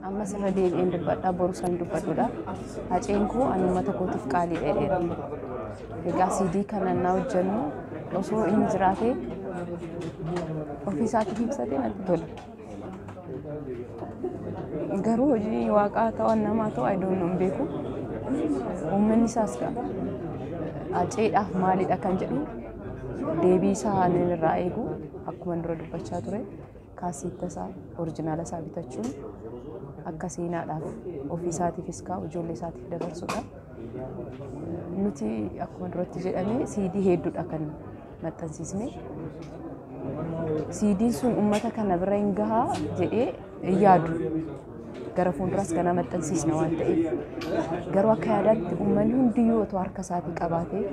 amma sirra deebi'een dubbadhaa boru san dubbadhuudha. Haceen koo anuma tokkootiif qaalii dheedheera. Egaa CD kana naa hojjennu osoo inni jiraatee ofiisaatiif ibsatee natti tola. Garuu hojii waaqaa ta'an namaa ta'u I don't know beeku. Uummanni isaas haceedhaaf maalidha kan jedhu deebii isaa irraa eegu akkuma dura dubbachaa ture kaasitta isaa oriijinaala isaa bitachuun akka seenaadhaaf ofiisaatiifis kaa'u ijoollee isaatiif dabarsuudha. Nuti akkuma duratti jedhame CD hedduudha kan maxxansiisne. CD sun uummata kana bira hin gahaa jedhee yaadu. Gara fuulduras kana maxxansiisna waan ta'eef garuu akka yaadaatti uummanni hundiyyuu otoo harka isaatii qabaatee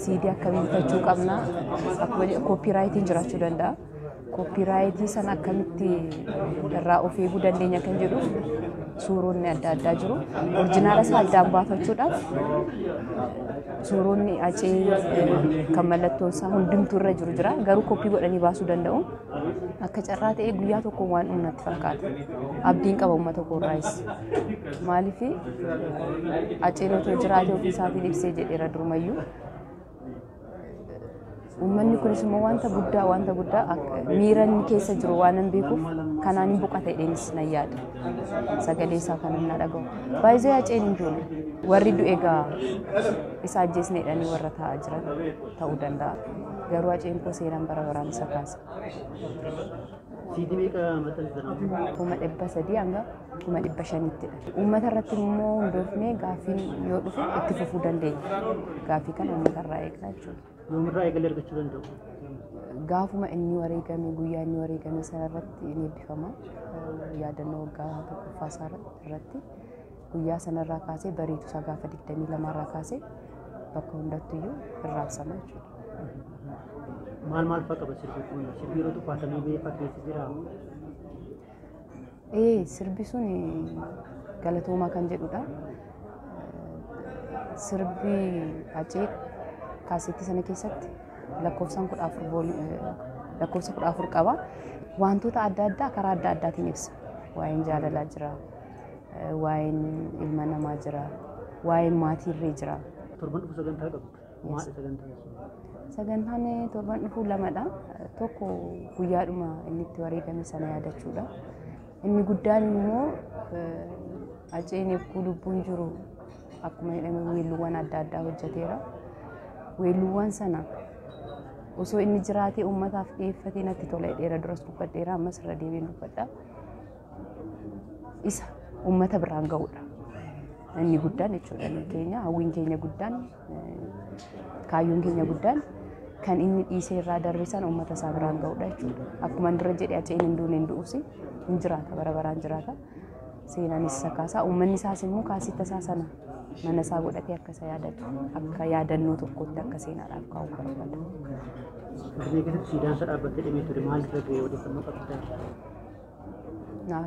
CD akkamiin bitachuu qabna akkuma koopiraayitiin jiraachuu danda'a. Koopiraayitii sana akkamitti irraa of eeguu dandeenya kan jedhu suuronni adda addaa jiru. Oriijinaala isaa addaan baafachuudhaaf suuronni hacee kan mallattoon isaa hundumtuu irra jiru jira. Garuu koppii godhanii baasuu danda'u. Akka carraa ta'ee guyyaa tokko waan uumnatti fakkaata. Abdiin qaba uummata koorraayis. Maaliif haceen otoo jiraatee ofiisaatiin ibsee jedheera durumayyuu. Uummanni kunis immoo wanta guddaa miiranni keessa jiru waan hin beekuuf kanaan hin boqata jedheenis nan yaada. Sagalee isaa kan hin dhaga'u. Baay'ee haceen hin jiru. Warri du'e egaa isa ajjeesneedhanii warra taa'aa jiran ta'uu danda'a. Garuu haceen koo seenaan bara baraan isa kaasa. Kuma 300 hanga kuma 500ttidha. Uummata irratti immoo hundoofnee gaaffiin yoo dhufe itti fufuu dandeenya. Gaaffii kana uummata irraa eegnaa jechuudha. Yoomirraa eegalee argachuu danda'u? Gaafuma inni wareegame guyyaa inni wareegame sana irratti ni eebbifama. Yaadannoo waggaa tokkoffaa isaa irratti guyyaa sanarraa kaasee bareedu isaa gaafa 22 irraa kaasee bakka hundattuyyuu irraabsama jechuudha. Maal fa'a qaba sirbi kun? Sirbi yeroo tuffatamee beekaa keessa jira? Sirbi sun galatoomaa kan jedhudha. Sirbi hacee kaasetti sana keessatti lakkoofsa 14 qaba. Wantoota adda addaa karaa adda addaatiin ibsa. Waa'een jaalalaa jira, waa'een ilma namaa jira, waa'een maatiirree jira. Torban dhufu sagantaa qabdu. Maal sagantaa? Sagantaan torban dhufu lamadha. Tokko guyyaadhuma inni itti wareegame sana yaadachuudha. Inni guddaan immoo haceen eebkuu lubbuun jiru akkuma jedhame weelluuwwan adda addaa hojjeteera. Weelluuwwan sana osoo inni jiraatee uummataaf dhiyeeffatee natti tola dheera duras dubbadheera ammas irra deebiin dubbadha. Isa uummata biraan ga'uudha. Inni guddaan jechuudha keenya hawwiin keenya guddaan kaayyoon keenya guddaan kan inni dhiisee irraa darbe sana uummata isaa biraan ga'uudha jechuudha. Akkuma dura jedhee haceen hin duune hin du'usi hin jiraata bara baraan jiraata. Seenaanis isa kaasaa uummanni isaas immoo kaasitta isaa sana mana isaa godhatee akka isa yaadatu akka yaadannoo tokkotti akka seenaadhaaf kaa'u barbaada. Siidaan isaa dhaabbattee dhimee ture maal irra ga'ee odeeffannoo qabda? Naa